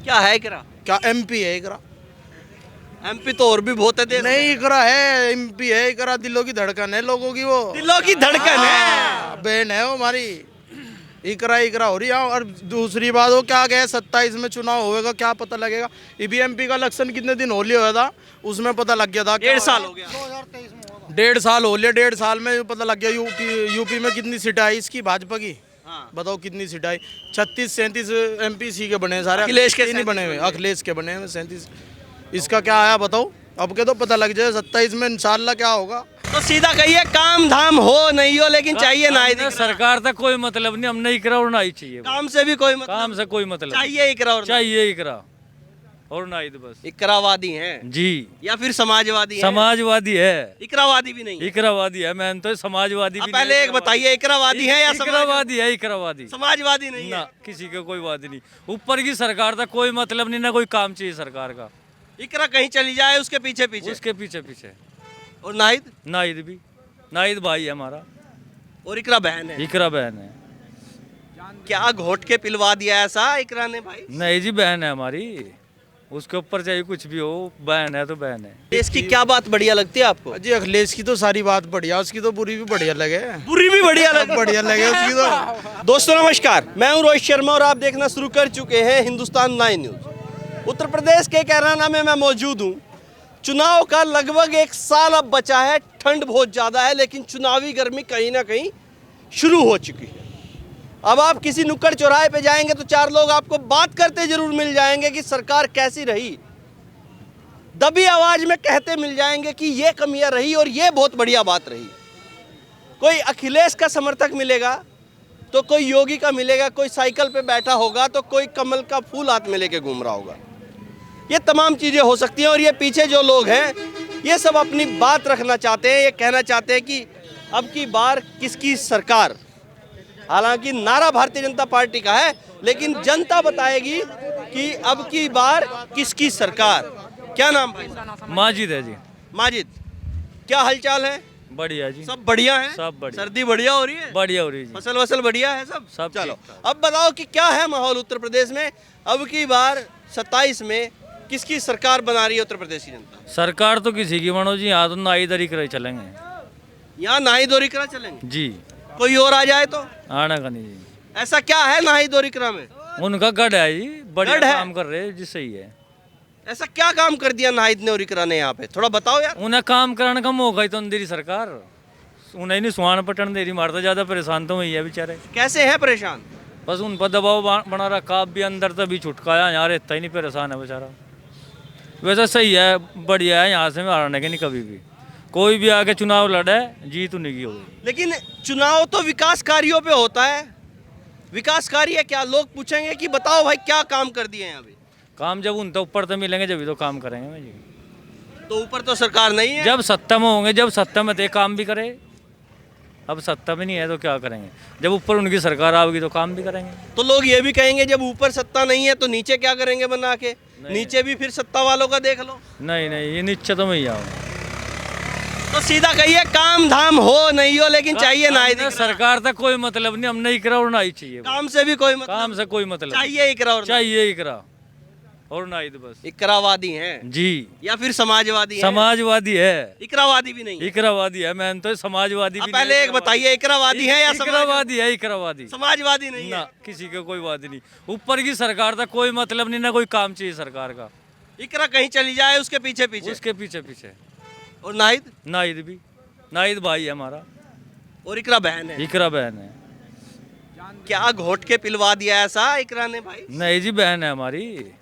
क्या है इकरा? क्या एमपी है इकरा? एमपी तो और भी बहुत है देश में। नहीं इकरा है, एमपी है इकरा। दिलों की धड़कन है लोगों की वो। दिलों की धड़कन है। बहन है वो हमारी। इकरा इकरा हो रही है। और दूसरी बात वो क्या गया 27 में चुनाव होएगा, क्या पता लगेगा। ईवीएमपी का इलेक्शन कितने दिन हो लिया हुआ था, उसमें पता लग गया था। 1.5 साल हो गया। 1.5 साल हो लिया। 1.5 साल में पता लग गया यूपी में कितनी सीट आई इसकी भाजपा की। हाँ। बताओ कितनी सीट आई। 36-37 एमपी सी के बने हैं सारे। अखिलेश के नहीं बने हुए, अखिलेश के बने हुए 37। इसका क्या आया बताओ। अब के तो पता लग जाए 27 में इंशाल्लाह क्या होगा। तो सीधा कहिए, काम धाम हो नहीं हो लेकिन चाहिए नाहिद हमने इकरा। सरकार तक कोई मतलब नहीं, हमने इकरा और नाहिद चाहिए। काम से भी कोई मतलब काम से कोई मतलब चाहिए इकरा और चाहिए इकरा और नाहिद बस। इकरावादी हैं जी, या फिर समाजवादी हैं? समाजवादी है, इकरावादी भी नहीं है। इकरावादी है। मैं तो समाजवादी अब भी पहले एक बताइए, इकरावादी है या इकरावादी है, इकरावादी समाजवादी नहीं ना, है? किसी का कोई बात नहीं। ऊपर की सरकार तक कोई मतलब नहीं, ना कोई काम चाहिए सरकार का। इकरा कहीं चली जाए उसके पीछे पीछे। उसके पीछे पीछे और नाहिद? नाहिद भी, नाहिद भाई है हमारा, और इकरा बहन है। इकरा बहन है। क्या घोट के पिलवा दिया ऐसा इकरा ने भाई? नहीं जी, बहन है हमारी। उसके ऊपर चाहे कुछ भी हो, बहन है तो बहन है। देश की क्या बात बढ़िया लगती है आपको? जी अखिलेश की तो सारी बात बढ़िया, उसकी तो बुरी भी बढ़िया लगे। बुरी भी बढ़िया लगती है। बढ़िया लगे उसकी तो। दोस्तों नमस्कार, मैं हूं रोहित शर्मा और आप देखना शुरू कर चुके हैं हिंदुस्तान 9 न्यूज। उत्तर प्रदेश के कैराना में मैं मौजूद हूं। चुनाव का लगभग 1 साल अब बचा है। ठंड बहुत ज़्यादा है लेकिन चुनावी गर्मी कहीं ना कहीं शुरू हो चुकी है। अब आप किसी नुक्कड़ चौराहे पे जाएंगे तो 4 लोग आपको बात करते जरूर मिल जाएंगे कि सरकार कैसी रही। दबी आवाज में कहते मिल जाएंगे कि ये कमियां रही और ये बहुत बढ़िया बात रही। कोई अखिलेश का समर्थक मिलेगा तो कोई योगी का मिलेगा, कोई साइकिल पे बैठा होगा तो कोई कमल का फूल हाथ में लेके घूम रहा होगा। ये तमाम चीज़ें हो सकती हैं और ये पीछे जो लोग हैं ये सब अपनी बात रखना चाहते हैं। ये कहना चाहते हैं कि अब की बार किसकी सरकार। हालांकि नारा भारतीय जनता पार्टी का है लेकिन जनता बताएगी कि अब की बार किसकी सरकार। क्या नाम भाई? माजिद है जी। माजिद, क्या हालचाल है? बढ़िया जी, सब बढ़िया है? सब बढ़िया। सर्दी बढ़िया हो रही है? बढ़िया हो रही जी। फसल वसल बढ़िया है सब? सब चलो ठीक-ठाक। अब बताओ कि क्या है माहौल उत्तर प्रदेश में अब की बार 27 में किसकी सरकार बना रही है उत्तर प्रदेश की जनता? सरकार तो किसी की बनो जी, यहाँ तो नाई दरी करे चलेंगे यहाँ नाहिद और इकरा चलेंगे? जी। कोई और आ जाए तो? आना का नहीं जी, ऐसा क्या है नाहिद और इकरा में? उनका गढ़ है जी, बढ़िया गढ़ है? काम कर रहे हैं जी, सही है। ऐसा क्या काम कर दिया नाहिद ने और इकरा ने यहाँ पे, थोड़ा बताओ यार। उन्हें काम कराने का मौका ही तो नहीं दे रही सरकार। उन्हें नहीं सुहान पटन दे रही, मारता ज्यादा परेशान तो वही है बेचारे। कैसे है परेशान? बस उन पर दबाव बना रखा, अब भी अंदर तभी छुटकाया, यहाँ रहता ही नहीं, परेशान है बेचारा। वैसे सही है, बढ़िया है, यहाँ से में हारने के नहीं कभी भी। कोई भी आके चुनाव लड़े, जीत उन्हीं की होगी। लेकिन चुनाव तो विकास कार्यों पे होता है। विकास कार्य है क्या? लोग पूछेंगे कि बताओ भाई क्या काम कर दिए हैं अभी। काम जब उन तो ऊपर तो मिलेंगे जब तो काम करेंगे मैं जी। तो ऊपर तो सरकार नहीं है। जब सत्ता में होंगे, जब सत्ता में थे काम भी करे। अब सत्ता में नहीं है तो क्या करेंगे? जब ऊपर उनकी सरकार आएगी तो काम भी करेंगे। तो लोग ये भी कहेंगे जब ऊपर सत्ता नहीं है तो नीचे क्या करेंगे बना के? नीचे भी फिर सत्ता वालों का देख लो। नहीं नहीं, ये नीचे तो मैं ही आऊँ। तो सीधा कहिए, काम धाम हो नहीं हो लेकिन चाहिए नाहिद इकरा। सरकार तक कोई मतलब नहीं, हमने इकरा और नाहिद चाहिए। काम से भी कोई मतलब? काम से कोई मतलब चाहिए इकरा और चाहिए इकरा और नाहिद बस। इकरावादी हैं जी, या फिर समाजवादी हैं? समाजवादी है, इकरावादी भी नहीं है। इकरावादी है। मैं तो समाजवादी अब भी पहले एक बताइए, इकरावादी है या इकरावादी है, इकरावादी समाजवादी नहीं ना, है? किसी का कोई बात नहीं। ऊपर की सरकार तक कोई मतलब नहीं, ना कोई काम चाहिए सरकार का। इकरा कहीं चली जाए उसके पीछे पीछे। उसके पीछे पीछे और नाहिद? नाहिद भी, नाहिद भाई है हमारा, और इकरा बहन है। इकरा बहन है। क्या घोट के पिलवा दिया ऐसा इकरा ने भाई? नहीं जी, बहन है हमारी।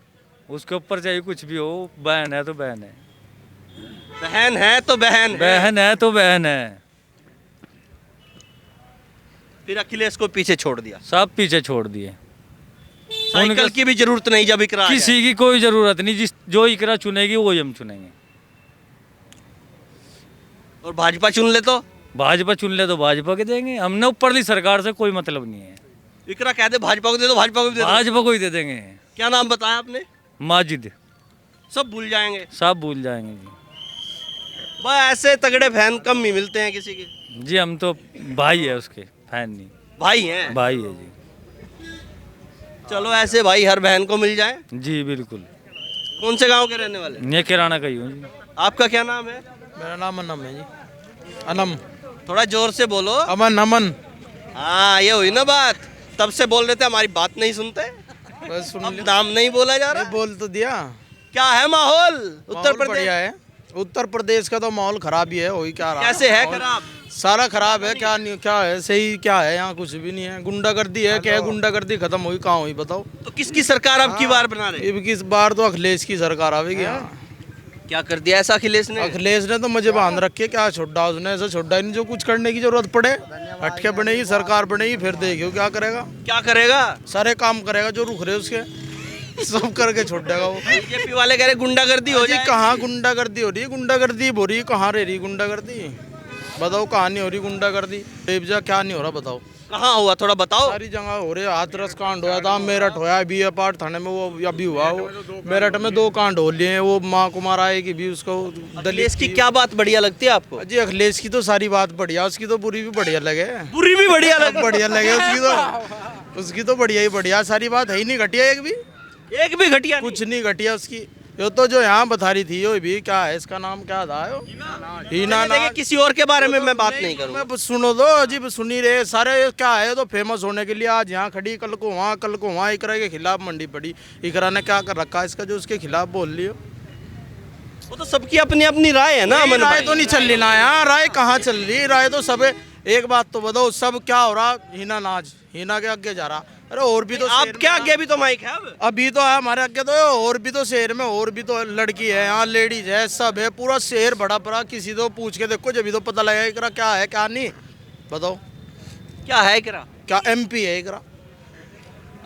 उसके ऊपर चाहे कुछ भी हो, बहन है तो बहन है। बहन है तो बहन है। बहन है तो बहन है। फिर अखिलेश को पीछे छोड़ दिया। सब पीछे छोड़ दिए। साइकिल की भी जरूरत नहीं जब इकरा आ जाए। किसी की कोई जरूरत नहीं, जिस जो इकरा चुनेगी वही हम चुनेंगे। और भाजपा चुन ले तो? भाजपा चुन ले तो भाजपा के देंगे। हमने ऊपरली सरकार से कोई मतलब नहीं है। इकरा कह दे भाजपा को दे दो, भाजपा को भी दे दो। भाजपा को ही दे देंगे। क्या नाम बताया आपने? माजिद, सब भूल जाएंगे। सब भूल जाएंगे जी। बस ऐसे तगड़े फैन कम ही मिलते हैं किसी के। जी हम तो भाई है उसके, फैन नहीं, भाई हैं। भाई है जी। चलो ऐसे भाई हर बहन को मिल जाए। जी बिल्कुल। कौन से गांव के रहने वाले? ये किराना का ही हूँ जी। आपका क्या नाम है? मेरा नाम अनम है जी। अनम। थोड़ा जोर से बोलो। अमन अमन। हाँ ये हुई ना बात, तब से बोल रहे थे हमारी बात नहीं सुनते, बस सुन अब लिया। नाम नहीं बोला जा रहा। बोल तो दिया। क्या है माहौल उत्तर माहौल प्रदेश? बढ़िया है। उत्तर प्रदेश का तो माहौल खराब ही है, वही क्या रहा कैसे है माहौल खराब? सारा खराब है। क्या नहीं, क्या है सही, क्या है यहाँ कुछ भी नहीं है। गुंडागर्दी है, क्या है गुंडागर्दी खत्म हुई कहाँ हुई बताओ। तो किसकी सरकार अब की बार बना रहे? अब किस बार तो अखिलेश की सरकार आवेगी यहाँ। क्या कर दिया ऐसा अखिलेश ने? अखिलेश ने तो मुझे बांध रखे, क्या छोड़ा उसने, ऐसा छोड़ा ही नहीं। जो कुछ करने की जरूरत पड़े हटके बनेगी सरकार, बनेगी फिर देखियो क्या करेगा। क्या करेगा? सारे काम करेगा जो रुक रहे उसके, सब करके छोड़ देगा वो। बीजेपी वाले कह रहे गुंडागर्दी हो जी जाए। कहाँ गुंडागर्दी हो रही है? गुंडागर्दी हो रही है, कहाँ रह रही गुंडागर्दी? बताओ कहाँ नहीं हो रही गुंडागर्दी? बेबजा क्या नहीं हो रहा बताओ? कहाँ हुआ थोड़ा बताओ। सारी जगह हो रहे। हाथरस कांड हुआ था, मेरठ होया, बी ए पार्ट थाने में वो अभी हुआ। वो मेरठ में 2 कांड हो लिए हैं। वो माँ कुमार आए की भी उसको अखिलेश की क्या बात बढ़िया लगती है आपको? जी अखिलेश की तो सारी बात बढ़िया, उसकी तो बुरी भी बढ़िया लगे। बुरी भी बढ़िया लग बढ़िया लगे उसकी तो बढ़िया ही बढ़िया। सारी बात है ही नहीं घटिया, एक भी घटिया कुछ नहीं घटिया उसकी। यो तो जो यहाँ बता रही थी, यो भी क्या है इसका नाम क्या था? हीना नहीं। देखिए किसी और के बारे में मैं बात नहीं करूँगा। मैं सुनो दो अजीब सुनी रहे सारे। क्या है तो फेमस होने के लिए आज यहाँ खड़ी, कल को वहाँ, कल को वहाँ। इकरा के खिलाफ मंडी पड़ी। इकरा ने क्या कर रखा इसका जो उसके खिलाफ बोल लियो? वो तो सबकी अपनी अपनी राय है ना। अमन राय भाई। तो नहीं चल रही ना यहाँ, राय कहाँ चल रही? राय तो सब एक बात तो बताओ, सब क्या हो रहा? हीना नाच, हीना के आगे जा रहा। अरे और भी तो आप शहर क्या में आगे भी तो माइक है अब। अभी तो है हमारे आगे तो, और भी तो शहर में और भी तो लड़की है यहाँ, लेडीज है, सब है। पूरा शहर बड़ा पड़ा। किसी तो पूछ के देखो जब तो पता लगेगा इकरा क्या है क्या नहीं। बताओ क्या है इकरा? क्या एमपी है इकरा?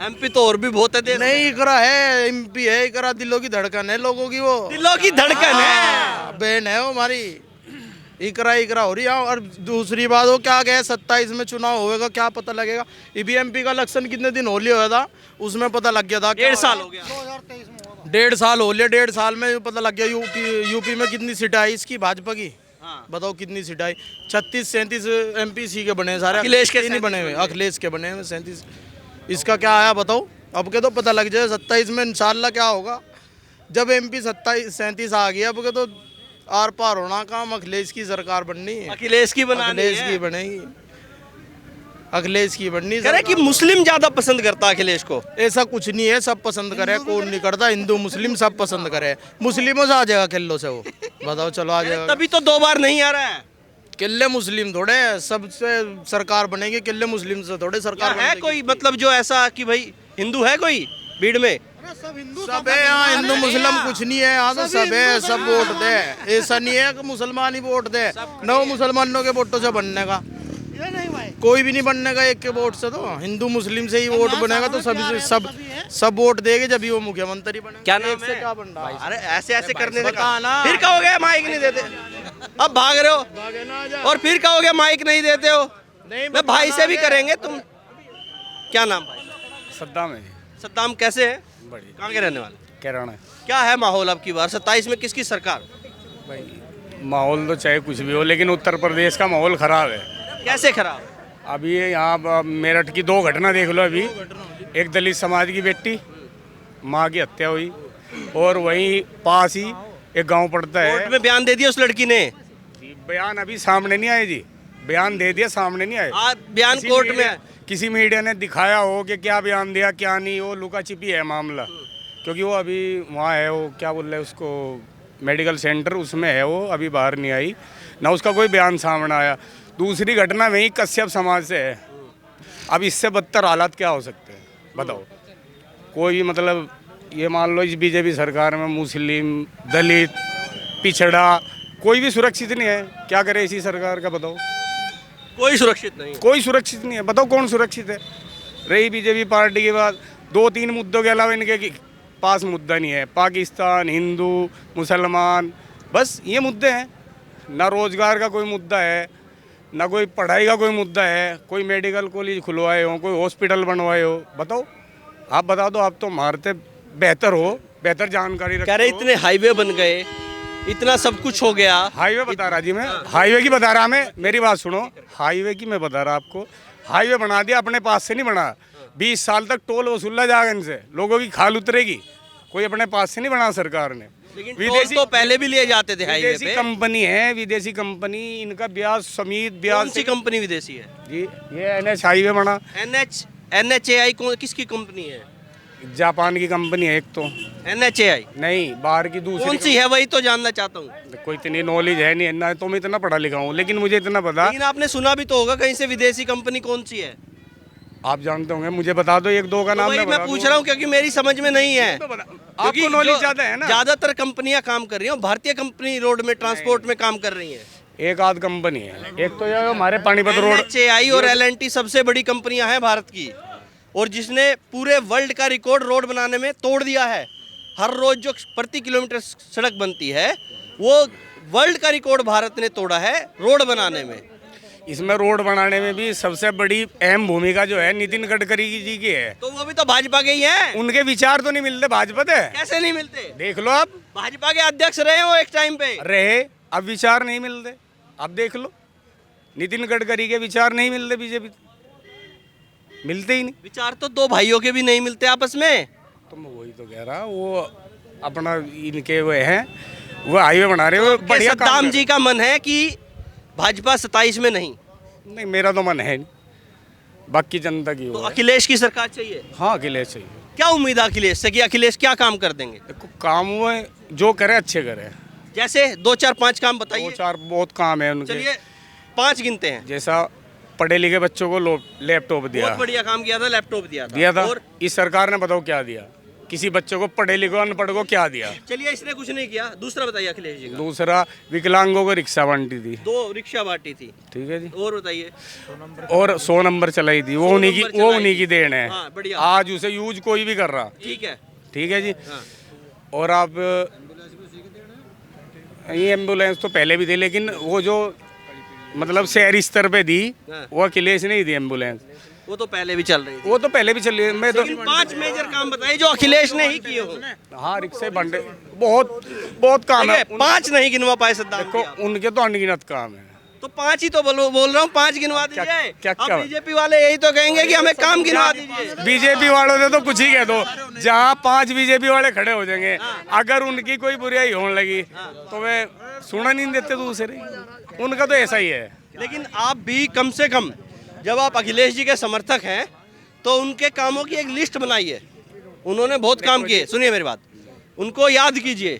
एमपी तो और भी बहुत है देश में। नहीं इकरा है, एमपी है इकरा। दिलों की धड़कन है लोगों की वो। दिलों की धड़कन है। बहन है वो हमारी। इकरा इकरा हो रही है। और दूसरी बात वो क्या गया 27 में चुनाव होएगा, क्या पता लगेगा। ईवीएमपी का इलेक्शन कितने दिन हो लिया हुआ था, उसमें पता लग गया था। 1.5 साल हो गया। 1.5 साल हो लिया। 1.5 साल में पता लग गया यूपी में कितनी सीटें आई इसकी भाजपा की। हाँ। बताओ कितनी सीटें आई? 36-37 एमपी सी के बने सारे। अखिलेश के नहीं बने हुए, अखिलेश के बने हुए 37। इसका क्या आया बताओ? अब के तो पता लग जाए 27 में इंशाल्लाह क्या होगा। जब एमपी 27-37 आ गया, अब के तो आर पार होना काम। अखिलेश की सरकार बननी है। अखिलेश की बनानी अखिलेश है। की बनेगी, अखिलेश की बननी। कह रहे कि मुस्लिम ज्यादा पसंद करता है अखिलेश को। ऐसा कुछ नहीं है, सब पसंद करे, कौन नहीं करता। हिंदू मुस्लिम सब पसंद करे। मुस्लिमों से आ जाएगा किल्लो से वो। बताओ चलो आ जाएगा। तभी तो 2 बार नहीं आ रहा है। किल्ले मुस्लिम थोड़े सबसे सरकार बनेगी, किल्ले मुस्लिम से थोड़े सरकार क्या है बनेगी। कोई मतलब जो ऐसा कि भाई हिंदू है कोई भीड़ में? सब है यहाँ, हिंदू मुस्लिम कुछ नहीं है यहाँ तो सब है। सब वोट दे, ऐसा नहीं है कि मुसलमान ही वोट दे। 9 मुसलमानों के वोटों से बनने का कोई भी नहीं बनने का, एक के वोट से। तो हिंदू मुस्लिम से ही वोट बनेगा तो सभी सब वोट देंगे जब ही वो मुख्यमंत्री बने। क्या नाम एक से है? क्या बन रहा है? अरे ऐसे ऐसे करने से बता ना। फिर कहोगे माइक नहीं देते, अब भाग रहे हो। और फिर कहोगे माइक नहीं देते हो। मैं भाई से भी करेंगे तुम। क्या नाम भाई? सद्दाम है जी। सद्दाम कैसे है? बढ़िया। कहाँ के रहने वाले? कैराना क्या है माहौल अब की बार 27 में किसकी सरकार? भाई। माहौल तो चाहे कुछ भी हो, लेकिन उत्तर प्रदेश का माहौल खराब है। कैसे खराब? अभी ये यहाँ मेरठ की 2 घटना देख लो अभी। एक दलित समाज की बेटी, माँ की हत्या हुई, और वहीं पास ही एक गांव पड़ता है। कोर्ट में बयान दे दिया उस लड़की ने। बयान अभी सामने नहीं आए जी। बयान दे दिया, सामने नहीं आए। आज बयान कोर्ट में है। किसी मीडिया ने दिखाया हो कि क्या बयान दिया क्या नहीं, वो लुका छिपी है मामला। क्योंकि वो अभी वहाँ है, वो क्या बोल रहे हैं उसको, मेडिकल सेंटर उसमें है वो, अभी बाहर नहीं आई ना, उसका कोई बयान सामने आया। दूसरी घटना वही कश्यप समाज से है। अब इससे बदतर हालात क्या हो सकते हैं बताओ? कोई भी मतलब ये मान लो इस बीजेपी सरकार में मुस्लिम, दलित, पिछड़ा कोई भी सुरक्षित नहीं है। क्या करे इसी सरकार का बताओ? कोई सुरक्षित नहीं है। कोई सुरक्षित नहीं है। बताओ कौन सुरक्षित है? रही बीजेपी पार्टी के बाद 2-3 मुद्दों के अलावा इनके पास मुद्दा नहीं है। पाकिस्तान, हिंदू, मुसलमान, बस ये मुद्दे हैं। ना रोजगार का कोई मुद्दा है, ना कोई पढ़ाई का कोई मुद्दा है। कोई मेडिकल कॉलेज खुलवाए हो, कोई हॉस्पिटल बनवाए हो, बताओ? आप बता दो, आप तो मारते बेहतर हो, बेहतर जानकारी कह रहे इतने हाईवे बन गए, इतना सब कुछ हो गया। हाईवे बता रहा जी मैं, हाईवे की बता रहा मैं। मेरी बात सुनो, हाईवे की मैं बता रहा आपको। हाईवे बना दिया, अपने पास से नहीं बना। 20 साल तक टोल वसूला जाएगा इनसे, लोगों की खाल उतरेगी। कोई अपने पास से नहीं बना सरकार ने। लेकिन टोल तो पहले भी लिए जाते थे हाईवे विदेशी पे। कंपनी है, विदेशी कंपनी, इनका ब्याज समीत कौन ब्याज सी कंपनी विदेशी है? जी ये NH हाईवे बना, NHAI किसकी कंपनी है? जापान की कंपनी है एक तो, NHAI नहीं बाहर की कौन दूसरी। सी है वही तो जानना चाहता हूँ। कोई इतनी नॉलेज है नहीं ना, तो मैं इतना पढ़ा लिखा हूँ, लेकिन मुझे इतना पता। लेकिन आपने सुना भी तो होगा कहीं से विदेशी कंपनी कौन सी है? आप जानते होंगे, मुझे बता दो एक दो का तो नाम। वही मैं पूछ रहा हूँ क्योंकि मेरी समझ में नहीं है। आपको नॉलेज ज्यादा है ना। ज्यादातर कंपनियां काम कर रही हैं, भारतीय कंपनी रोड में ट्रांसपोर्ट में काम कर रही हैं। एक आध कंपनी है, एक तो ये हमारे पानीपत रोड। NHAI और L&T सबसे बड़ी कंपनियां हैं भारत की, और जिसने पूरे वर्ल्ड का रिकॉर्ड रोड बनाने में तोड़ दिया है। हर रोज जो प्रति किलोमीटर सड़क बनती है वो वर्ल्ड का रिकॉर्ड भारत ने तोड़ा है रोड बनाने में। इसमें रोड बनाने में भी सबसे बड़ी अहम भूमिका जो है नितिन गडकरी जी की है। तो वो भी तो भाजपा के ही हैं। उनके विचार तो नहीं मिलते भाजपा से। कैसे नहीं मिलते? देख लो आप, भाजपा के अध्यक्ष रहे हो एक टाइम पे। रहे, अब विचार नहीं मिलते। अब देख लो, नितिन गडकरी के विचार नहीं मिलते, बीजेपी मिलते ही नहीं। विचार तो दो भाइयों के भी नहीं मिलते आपस में। तो मैं वही तो कह रहा, वो अपना इनके वो हैं, वो हाईवे बना रहे हो, बढ़िया काम सद्दाम कर जी का मन है कि भाजपा 27 में नहीं, नहीं, मेरा तो मन है नहीं, बाकी जनता की तो वो है। अखिलेश की सरकार चाहिए। हाँ अखिलेश चाहिए। क्या उम्मीद है अखिलेश से कि अखिलेश क्या काम कर देंगे? देखो काम वो है, जो करे अच्छे करे। जैसे 2 4 5 काम दो बताइए। चार बहुत काम है उनके। चलिए 5 गिनते हैं। जैसा पढ़े लिखे बच्चों को लैपटॉप दिया, बहुत बढ़िया काम किया था, लैपटॉप दिया था। और इस सरकार ने बताओ क्या दिया? किसी बच्चे को पढ़े लिखे अनपढ़ को क्या दिया? चलिए इसने कुछ नहीं किया। दूसरा बताइए अखिलेश जी का। दूसरा, विकलांगों को रिक्शा बांटी थी, 2 रिक्शा बांटी थी। ठीक है जी। और बताइए। और 100 नंबर चलाई थी, वो 100 उन्हीं की, नंबर वो चलाई उन्हीं थी। की देन है। हाँ, बढ़िया। आज उसे यूज कोई भी कर रहा, ठीक है। ठीक है जी। हाँ। और आप ये एम्बुलेंस तो पहले भी थे, लेकिन वो जो मतलब शहरी स्तर पे दी, हाँ। वो अखिलेश नहीं दी एम्बुलेंस, वो तो पहले भी चल रही थी। वो तो पहले भी चली। मैं तो लेकिन 5 मेजर काम बताइए जो अखिलेश ने ही किए हो। हाँ रिक्शे बंटे, बहुत बहुत काम है। 5 नहीं गिनवा पाए सद्दाम देखो जी आप। उनके तो अनगिनत काम है। तो 5 ही तो बोल रहा हूँ, 5 गिनवा दीजिए। क्या- अब क्या? बीजेपी वाले यही तो कहेंगे कि हमें काम गिनवा दीजिए। बीजेपी वालों ने तो कुछ ही कह दो, जहाँ 5 बीजेपी वाले खड़े हो जाएंगे, अगर उनकी कोई बुराई होने लगी तो वे सुना नहीं देते दूसरे। उनका तो ऐसा ही है। लेकिन आप भी कम से कम जब आप अखिलेश जी के समर्थक हैं तो उनके कामों की एक लिस्ट बनाइए। उन्होंने बहुत काम किए, सुनिए मेरी बात, उनको याद कीजिए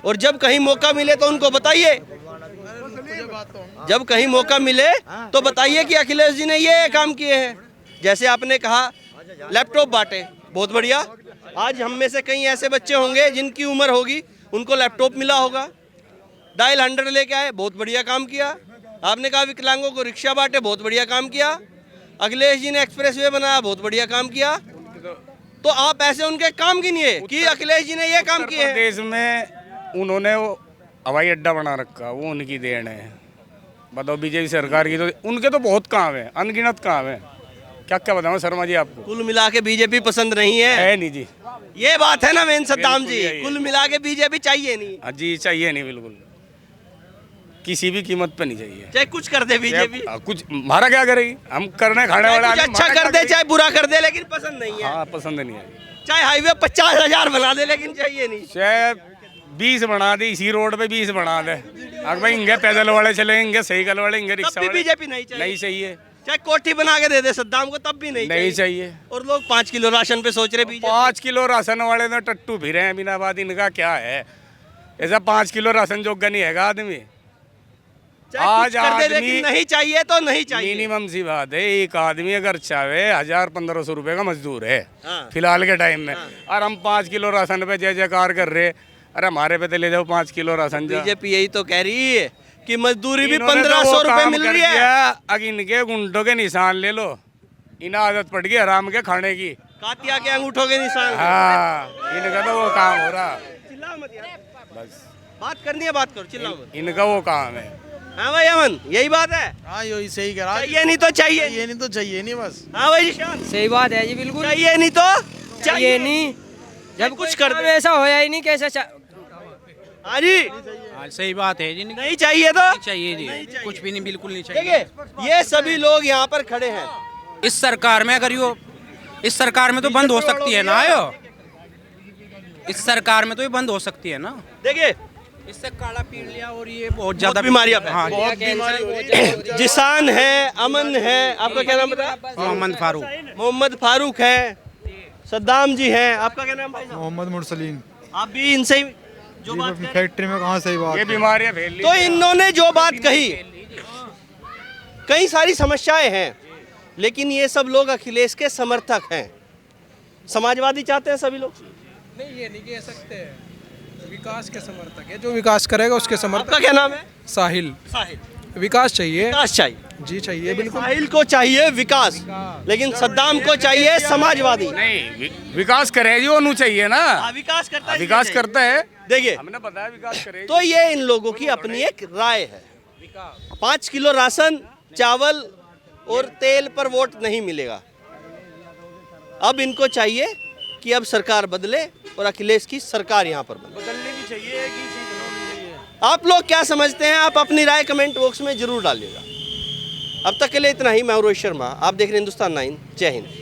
और जब कहीं मौका मिले तो उनको बताइए। जब कहीं मौका मिले तो बताइए कि अखिलेश जी ने ये काम किए हैं। जैसे आपने कहा लैपटॉप बांटे, बहुत बढ़िया। आज हम में से कई ऐसे बच्चे होंगे जिनकी उम्र होगी, उनको लैपटॉप मिला होगा। डायल 100 लेके आए, बहुत बढ़िया काम किया। आपने कहा विकलांगों को रिक्शा बांटे, बहुत बढ़िया काम किया। अखिलेश जी ने एक्सप्रेसवे बनाया, बहुत बढ़िया काम किया। तो आप ऐसे उनके काम गिनिए कि अखिलेश जी ने ये काम किए हैं। देश में उन्होंने वो हवाई अड्डा बना रखा, वो उनकी देन है। बताओ बीजेपी सरकार की तो उनके तो बहुत काम है, अनगिनत काम है। क्या क्या बताऊं शर्मा जी आपको? कुल मिला के बीजेपी पसंद नहीं है नहीं जी। ये बात है ना मेन सद्दाम बिल्कुल जी, यही है। कुल मिला के बीजेपी चाहिए नहीं, हाँ जी, चाहिए नहीं, बिल्कुल किसी भी कीमत पे नहीं चाहिए। चाहे कुछ कर दे बीजेपी, कुछ हमारा क्या करेगी, हम करने खाने चाहे वाले कुछ आदमी, अच्छा हमारा कर क्या दे चाहे बुरा कर दे, लेकिन पसंद नहीं करेगी? है। हाँ पसंद नहीं है। चाहे हाईवे 50,000 बना दे, लेकिन चाहिए नहीं। चाहे 20 बना दे, इसी रोड पे 20 बना दे। अगर भाई इंगे पैदल वाले चलेंगे, साइकिल वाले, इंगे तब रिक्शा भी वाले, बीजेपी नहीं चाहिए। नहीं चाहिए। चाहे कोठी बना के दे दे सद्दाम को, तब भी नहीं चाहिए। और लोग 5 किलो राशन पे सोच रहे बीजेपी। 5 किलो राशन वाले तो टट्टू फिरे हैं बिना बात, इनका क्या है? ऐसा 5 किलो राशन जोगा नहीं है आदमी। चाहे आज कुछ कर दे, आदमी लेकिन नहीं चाहिए तो नहीं चाहिए। मिनिमम सी बात है, एक आदमी अगर चाहे 1000-1500 रुपए का मजदूर है हाँ। फिलहाल के टाइम में, और हम 5 किलो राशन पे जय जयकार कर रहे। अरे हमारे पे तो ले जाओ 5 किलो राशन जा। बीजेपी यही तो कह रही है कि मजदूरी भी इन्होंने तो 1500 वो रुपए काम मिल कर रही है। दिया, अब इनके गुंडों के निशान ले लो। इन्हें आदत पड़ गई हराम के खाने की। कातिया के अंगूठों के निशान। हाँ इनका तो वो काम हो रहा, चिल्लाओ मत यार, बस बात करनी है बात करो, चिल्लाओ मत। इनका वो काम है। हाँ भाई अमन, यही बात है। हाँ यही सही करा। चाहिए नहीं तो चाहिए। ये नहीं तो चाहिए नहीं बस। हाँ भाई निशान, सही बात है जी, बिल्कुल चाहिए नहीं तो चाहिए नहीं। जब कुछ कर दे। ऐसा होया ही नहीं, कैसे हाँ जी, हाँ सही बात है जी, नहीं नहीं चाहिए तो चाहिए जी, कुछ भी नहीं, बिल्कुल नहीं चाहिए। देखिए ये सभी लोग यहाँ पर खड़े हैं। इस सरकार में अगर यो इस सरकार में तो बंद हो सकती है ना यो, इस सरकार में तो ये बंद हो सकती है ना। देखिए इससे काला पीलिया और ये बहुत ज्यादा बीमारियां फैलती हाँ बहुत बीमारी हो रही है। जिसान है, अमन है, आपका क्या नाम बताया? मोहम्मद फारूक। मोहम्मद फारूक है, सद्दाम जी हैं, आपका क्या नाम भाई साहब? मोहम्मद मुरसलीन। आप भी इनसे ही जो बात कही? फैक्ट्री में कहाँ सही बात ये है? बीमारियां फैल रही तो इन्होंने जो बात कही, कई सारी समस्याएं हैं, लेकिन ये सब लोग अखिलेश के समर्थक हैं। समाजवादी चाहते हैं सभी लोग। नहीं, ये नहीं कह सकते, विकास के समर्थक है, जो विकास करेगा उसके समर्थक। आपका क्या नाम है? साहिल। साहिल। विकास चाहिए विकास चाहिए, जी, चाहिए बिल्कुल। साहिल को चाहिए विकास, लेकिन सद्दाम को चाहिए समाजवादी। नहीं विकास करे जी, होना चाहिए ना। विकास करता है, विकास करता है, देखिए हमने बताया विकास करे। तो ये इन लोगों की अपनी एक राय है। 5 किलो राशन, चावल और तेल पर वोट नहीं मिलेगा। अब इनको चाहिए कि अब सरकार बदले और अखिलेश की सरकार यहाँ पर बदले। बदलनी भी चाहिए, एक ही चीज होनी चाहिए। आप लोग क्या समझते हैं? आप अपनी राय कमेंट बॉक्स में जरूर डालिएगा। अब तक के लिए इतना ही। मैं रोहित शर्मा, आप देख रहे हैं हिंदुस्तान 9। जय हिंद।